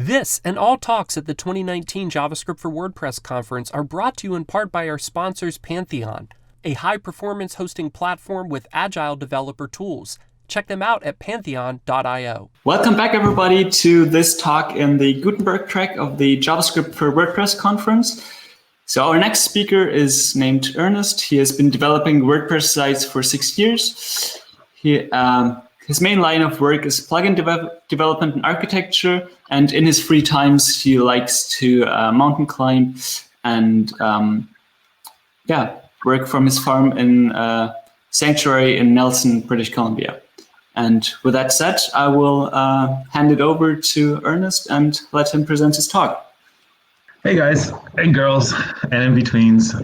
This and all talks at the 2019 JavaScript for WordPress Conference are brought to you in part by our sponsors Pantheon, a high-performance hosting platform with agile developer tools. Check them out at pantheon.io. Welcome back, everybody, to this talk in the Gutenberg track of the JavaScript for WordPress Conference. So our next speaker is named Ernest. He has been developing WordPress sites for 6 years. His main line of work is plugin development and architecture, and in his free times, he likes to mountain climb and work from his farm in sanctuary in Nelson, British Columbia. And with that said, I will hand it over to Ernest and let him present his talk. Hey guys and girls and in-betweens.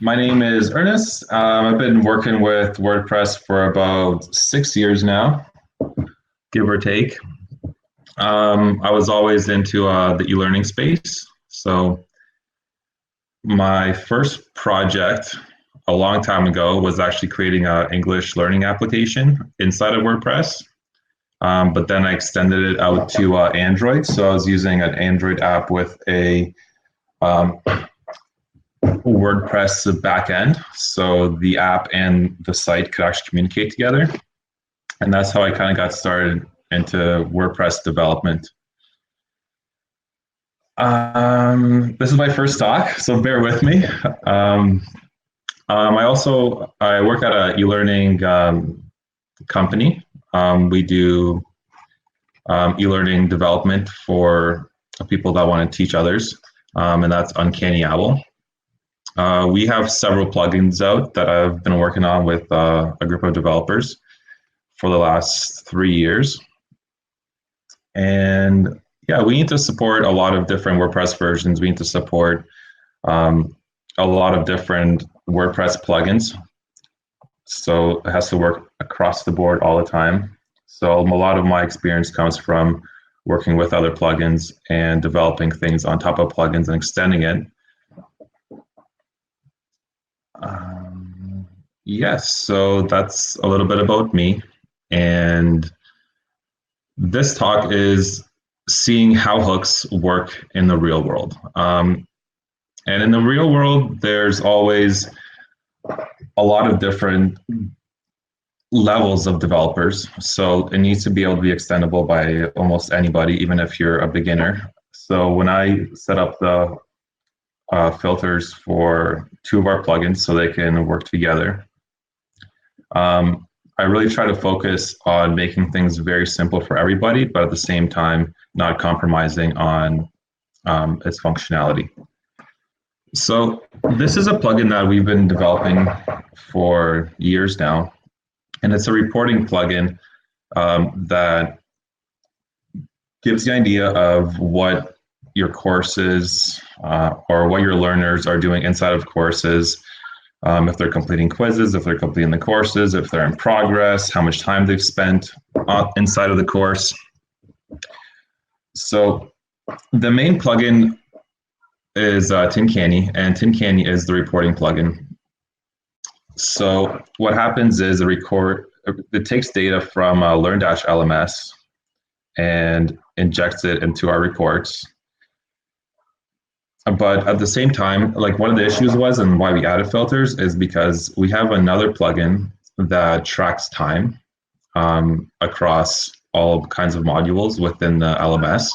My name is Ernest. I've been working with WordPress for about 6 years now, give or take. I was always into the e-learning space. So my first project a long time ago was actually creating an English learning application inside of WordPress. But then I extended it out to Android. So I was using an Android app with a WordPress backend. So the app and the site could actually communicate together. And that's how I kind of got started into WordPress development. This is my first talk, so bear with me. I work at an e-learning company. We do e-learning development for people that want to teach others, and that's Uncanny Owl. We have several plugins out that I've been working on with a group of developers for the last 3 years. And yeah, we need to support a lot of different WordPress versions. We need to support a lot of different WordPress plugins. So it has to work across the board all the time. So a lot of my experience comes from working with other plugins and developing things on top of plugins and extending it. Yes, so that's a little bit about me. And this talk is seeing how hooks work in the real world. And in the real world, there's always a lot of different levels of developers. So it needs to be able to be extendable by almost anybody, even if you're a beginner. So when I set up the filters for 2 of our plugins so they can work together, I really try to focus on making things very simple for everybody, but at the same time, not compromising on its functionality. So this is a plugin that we've been developing for years now, and it's a reporting plugin that gives the idea of what your courses or what your learners are doing inside of courses, if they're completing quizzes, if they're completing the courses, if they're in progress, how much time they've spent inside of the course. So the main plugin is Tin Canny, and Tin Canny is the reporting plugin. So what happens is it takes data from Learn-LMS and injects it into our reports. But at the same time, like one of the issues was, and why we added filters, is because we have another plugin that tracks time across all kinds of modules within the LMS.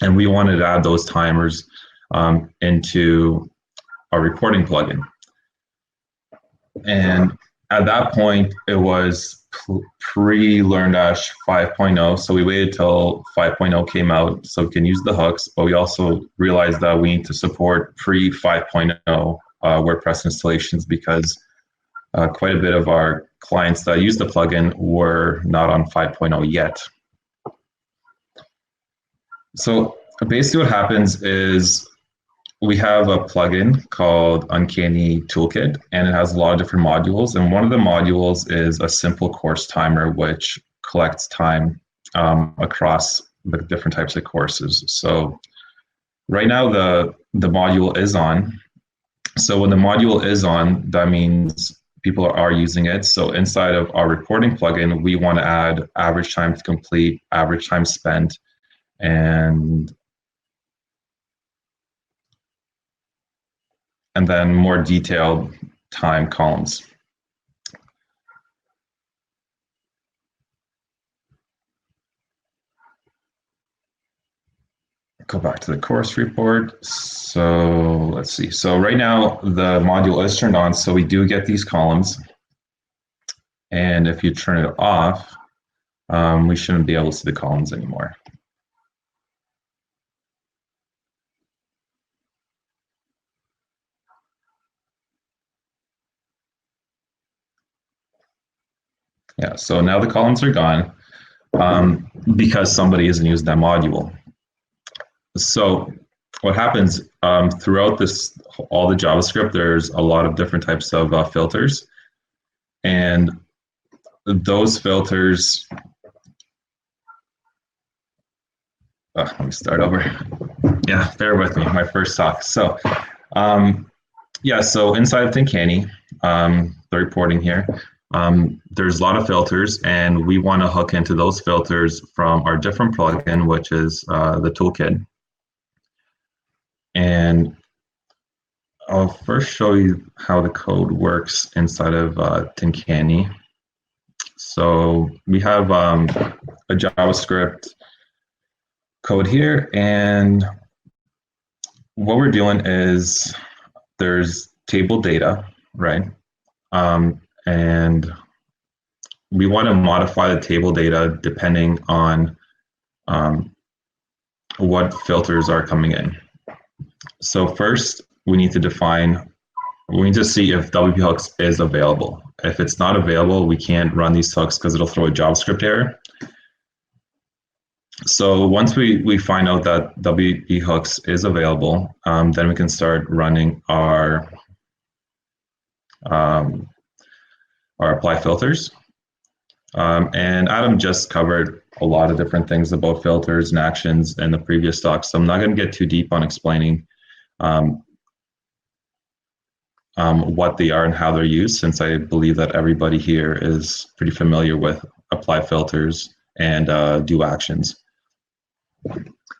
And we wanted to add those timers into our reporting plugin. And at that point, it was pre-Learn 5.0, so we waited till 5.0 came out so we can use the hooks, but we also realized that we need to support pre-5.0 WordPress installations because quite a bit of our clients that use the plugin were not on 5.0 yet. So basically what happens is we have a plugin called Uncanny Toolkit, and it has a lot of different modules. And one of the modules is a simple course timer, which collects time across the different types of courses. So right now the module is on. So when the module is on, that means people are using it. So inside of our reporting plugin, we want to add average time to complete, average time spent, and then more detailed time columns. Go back to the course report. So let's see. So right now the module is turned on, so we do get these columns. And if you turn it off, we shouldn't be able to see the columns anymore. Yeah, so now the columns are gone because somebody isn't using that module. So what happens throughout this, all the JavaScript, there's a lot of different types of filters. And those filters, let me start over. Yeah, bear with me, my first talk. So yeah, so inside of Thinkani, the reporting here, there's a lot of filters, and we want to hook into those filters from our different plugin, which is the toolkit. And I'll first show you how the code works inside of Thinkani. So we have a JavaScript code here, and what we're doing is there's table data, right? And we want to modify the table data depending on what filters are coming in. So first, we need to see if WP Hooks is available. If it's not available, we can't run these hooks because it'll throw a JavaScript error. So once we find out that WP Hooks is available, then we can start running our apply filters. And Adam just covered a lot of different things about filters and actions in the previous talk, so I'm not going to get too deep on explaining what they are and how they're used, since I believe that everybody here is pretty familiar with apply filters and do actions.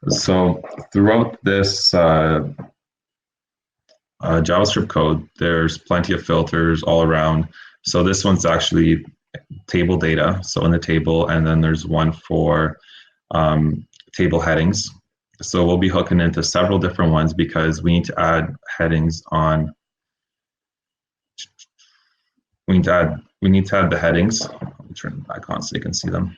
So throughout this JavaScript code, there's plenty of filters all around. So this one's actually table data, so in the table, and then there's one for table headings. So we'll be hooking into several different ones because we need to add headings on. We need to add the headings. Let me turn them back on so you can see them.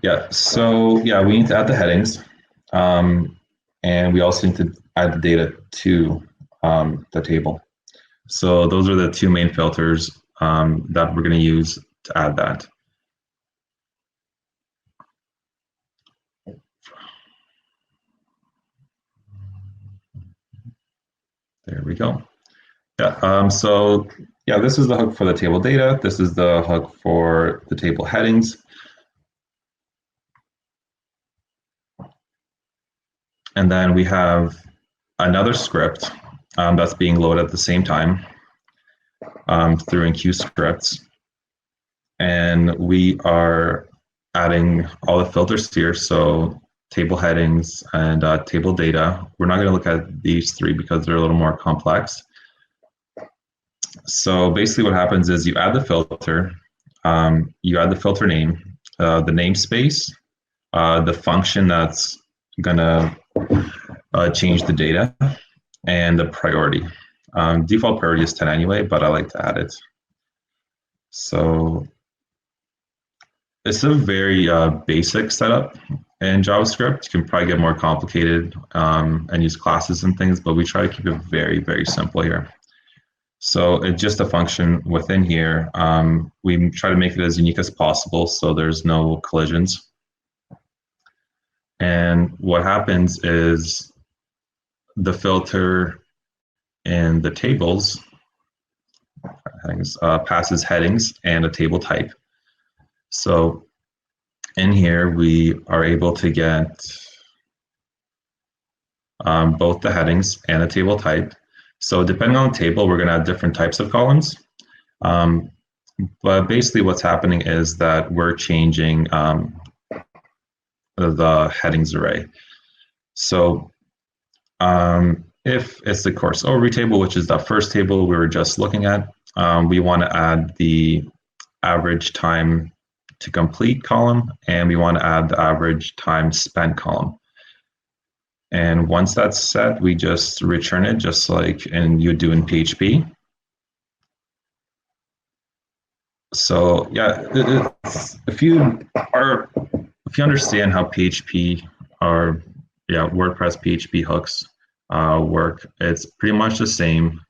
Yeah, so yeah, we need to add the headings, and we also need to add the data to the table. So those are the two main filters that we're going to use to add that. There we go. Yeah, so yeah, this is the hook for the table data. This is the hook for the table headings. And then we have another script that's being loaded at the same time through enqueue scripts. And we are adding all the filters here. So table headings and table data. We're not going to look at these three because they're a little more complex. So basically what happens is you add the filter, you add the filter name, the namespace, the function that's going to change the data, and the priority. Default priority is 10 anyway, but I like to add it. So it's a very basic setup in JavaScript. You can probably get more complicated and use classes and things, but we try to keep it very, very simple here. So it's just a function within here. We try to make it as unique as possible so there's no collisions. And what happens is the filter in the tables, headings, passes headings and a table type. So in here, we are able to get both the headings and a table type. So depending on the table, we're going to have different types of columns. But basically what's happening is that we're changing the headings array. So if it's the course overview table, which is the first table we were just looking at, we want to add the average time to complete column, and we want to add the average time spent column. And once that's set, we just return it just like you do in PHP. So yeah, if you understand how PHP or WordPress PHP hooks work, it's pretty much the same.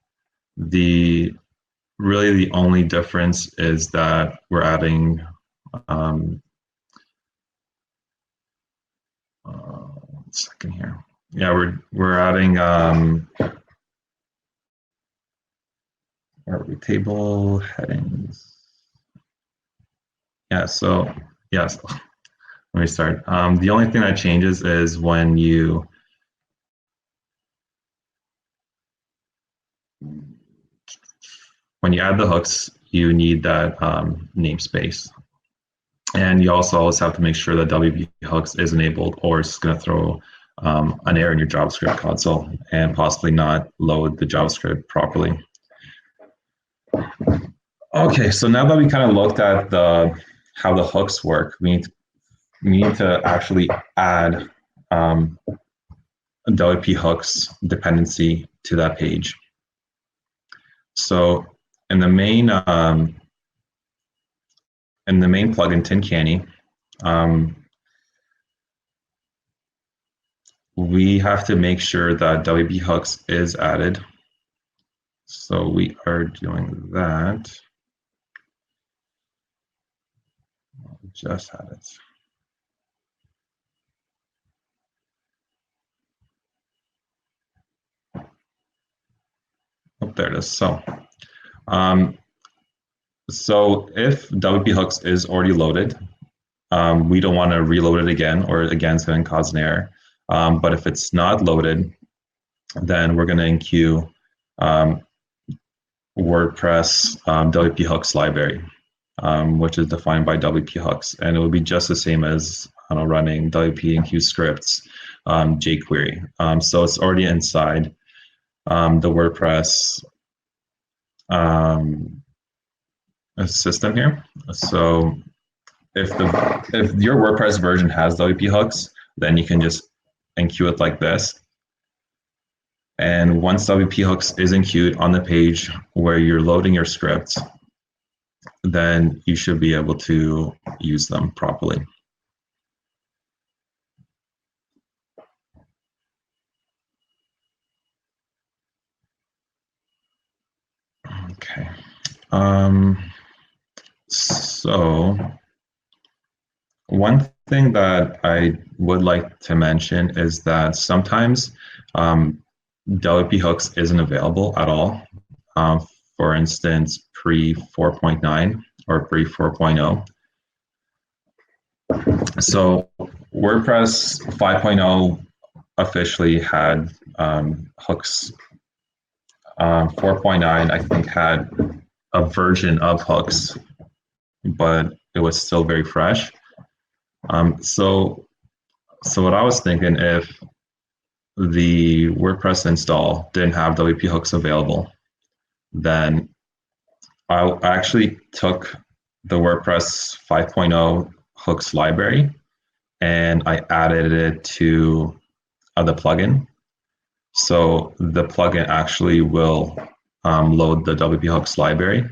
Really the only difference is that we're adding one second here. Yeah, we're adding where are we? Table headings. Yeah, so yes. Let me start. The only thing that changes is when you add the hooks, you need that namespace. And you also always have to make sure that WP hooks is enabled, or it's going to throw an error in your JavaScript console and possibly not load the JavaScript properly. Okay, so now that we kind of looked at how the hooks work, we need to actually add a WP hooks dependency to that page. So in the main plugin Tin Canny, we have to make sure that WP hooks is added. So we are doing that. Just had it. Oh, there it is. So if WP hooks is already loaded, we don't want to reload it again, or again, it's going to cause an error. But if it's not loaded, then we're going to enqueue WordPress WP hooks library, which is defined by WP hooks, and it will be just the same as running WP enqueue scripts jQuery. So it's already inside the WordPress system here. So if your WordPress version has WP hooks, then you can just enqueue it like this. And once WP hooks is enqueued on the page where you're loading your scripts, then you should be able to use them properly. Okay. So one thing that I would like to mention is that sometimes WP hooks isn't available at all. For instance, pre 4.9 or pre 4.0. So WordPress 5.0 officially had hooks. 4.9, I think, had a version of hooks, but it was still very fresh. So what I was thinking, if the WordPress install didn't have WP hooks available, then I actually took the WordPress 5.0 hooks library and I added it to the plugin. So the plugin actually will load the WP hooks library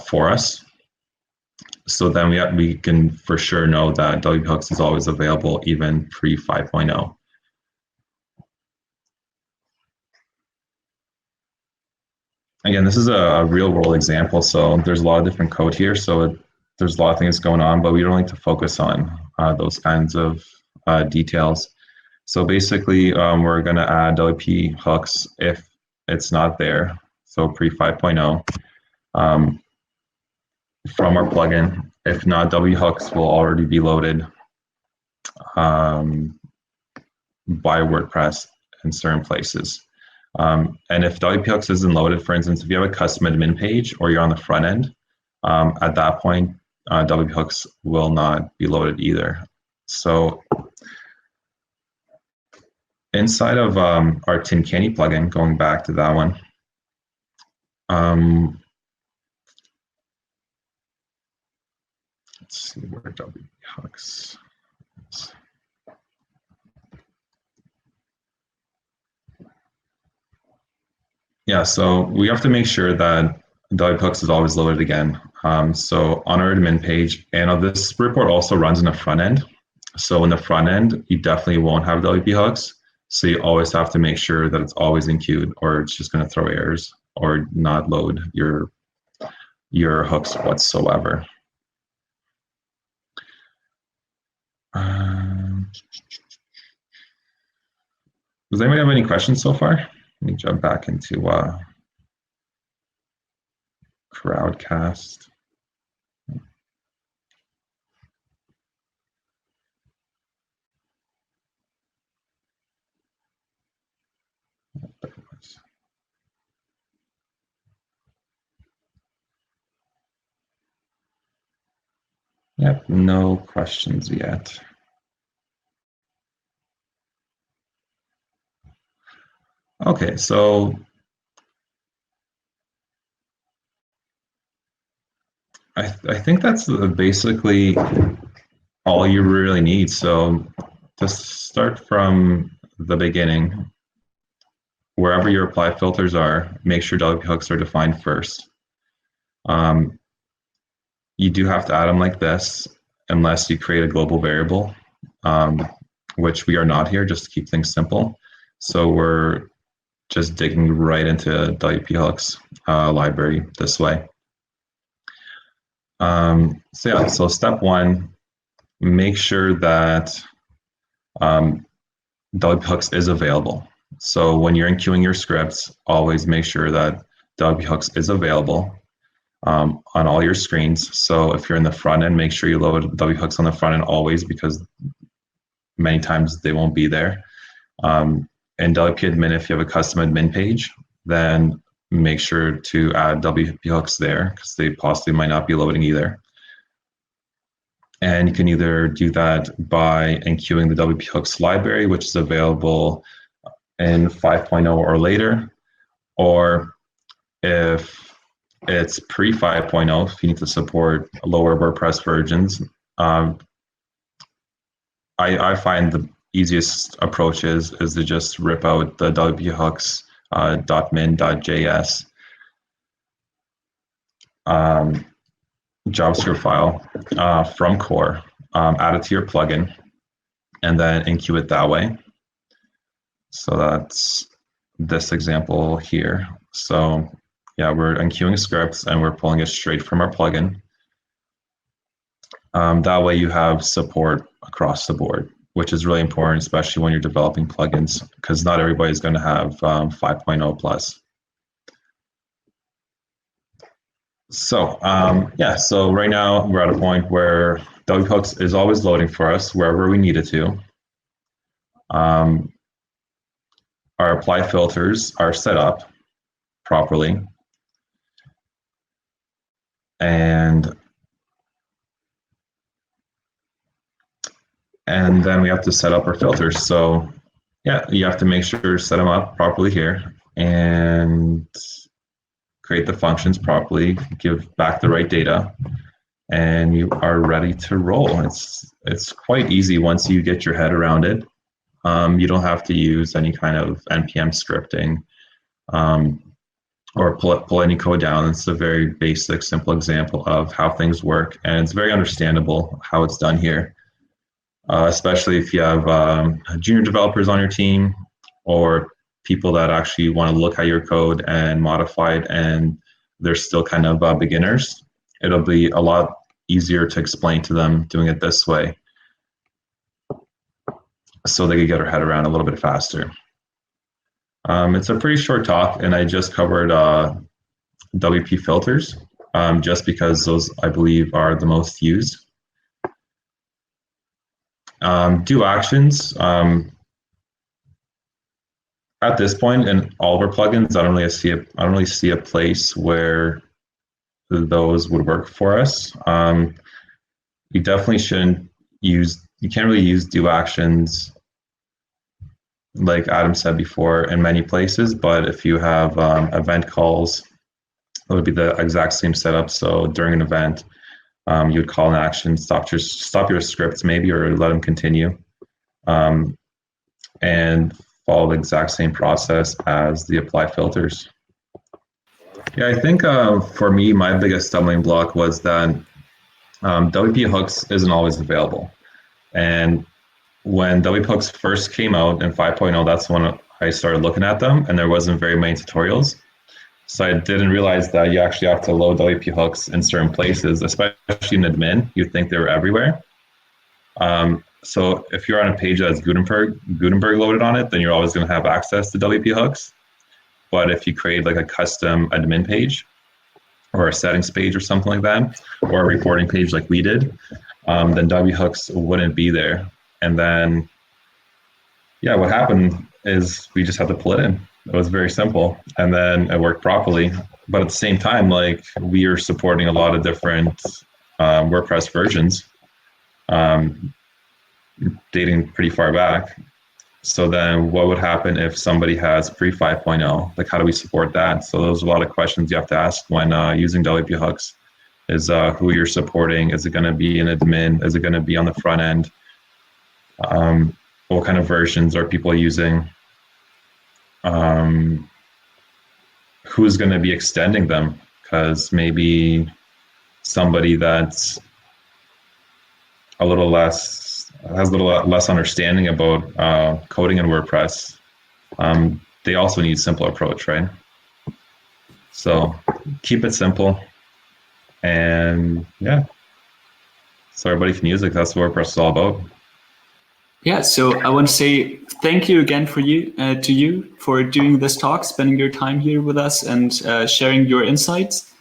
for us. So then we can for sure know that WP hooks is always available, even pre 5.0. Again, this is a real world example, so there's a lot of different code here. So there's a lot of things going on, but we don't like to focus on those kinds of details. So basically, we're going to add WP hooks if it's not there. So pre 5.0 from our plugin. If not, whooks will already be loaded by WordPress in certain places. And if whooks isn't loaded, for instance, if you have a custom admin page or you're on the front end, at that point, whooks will not be loaded either. So inside of our Tin Candy plugin, going back to that one, let's see where whooks is. Yeah, so we have to make sure that whooks is always loaded again. So on our admin page, and this report also runs in the front end. So in the front end, you definitely won't have hooks. So you always have to make sure that it's always in queued, or it's just going to throw errors or not load your hooks whatsoever. Does anybody have any questions so far? Let me jump back into Crowdcast. Yep, no questions yet. Okay, so I think that's basically all you really need. So to start from the beginning, wherever your apply filters are, make sure hooks are defined first. You do have to add them like this unless you create a global variable, which we are not here, just to keep things simple. So we're just digging right into hooks library this way. So step one, make sure that hooks is available. So when you're enqueuing your scripts, always make sure that hooks is available on all your screens. So if you're in the front end, make sure you load hooks on the front end always, because many times they won't be there. And WP admin, if you have a custom admin page, then make sure to add WP hooks there, because they possibly might not be loading either. And you can either do that by enqueuing the WP hooks library, which is available in 5.0 or later, or if it's pre 5.0, if you need to support lower WordPress versions, I find the easiest approach is to just rip out the whooks .min.js JavaScript file from core, add it to your plugin, and then enqueue it that way. So that's this example here. So yeah, we're enqueuing scripts and we're pulling it straight from our plugin. That way you have support across the board, which is really important, especially when you're developing plugins, because not everybody's going to have 5.0 plus. So yeah, so right now we're at a point where whooks is always loading for us wherever we need it to. Our apply filters are set up properly. And then we have to set up our filters. So yeah, you have to make sure to set them up properly here and create the functions properly, give back the right data, and you are ready to roll. It's quite easy once you get your head around it. You don't have to use any kind of npm scripting or pull any code down. It's a very basic, simple example of how things work, and it's very understandable how it's done here. Especially if you have junior developers on your team or people that actually want to look at your code and modify it and they're still kind of beginners. It'll be a lot easier to explain to them doing it this way so they can get their head around a little bit faster. It's a pretty short talk, and I just covered WP filters, just because those, I believe, are the most used. Do actions. At this point in all of our plugins, I don't really see a place where those would work for us. You definitely shouldn't use. You can't really use do actions, like Adam said before, in many places. But if you have event calls, it would be the exact same setup. So during an event, you would call an action, stop your scripts maybe, or let them continue, and follow the exact same process as the apply filters. Yeah, I think for me, my biggest stumbling block was that WP Hooks isn't always available. And when WP Hooks first came out in 5.0, that's when I started looking at them, and there wasn't very many tutorials. So I didn't realize that you actually have to load WP Hooks in certain places, especially in admin. You'd think they were everywhere. So if you're on a page that has Gutenberg loaded on it, then you're always going to have access to WP Hooks. But if you create like a custom admin page or a settings page or something like that, or a reporting page like we did, then WP Hooks wouldn't be there. And then, yeah, what happened is we just had to pull it in. It was very simple, and then it worked properly. But at the same time, like, we are supporting a lot of different WordPress versions, dating pretty far back. So then what would happen if somebody has pre 5.0? Like, how do we support that? So those are a lot of questions you have to ask when using WP Hooks. Is who you're supporting? Is it going to be an admin? Is it going to be on the front end? What kind of versions are people using? Who's going to be extending them? Because maybe somebody that's has a little less understanding about coding in WordPress, they also need a simple approach, right? So keep it simple, and yeah, so everybody can use it. That's what WordPress is all about. Yeah, so I want to say thank you again to you for doing this talk, spending your time here with us, and sharing your insights.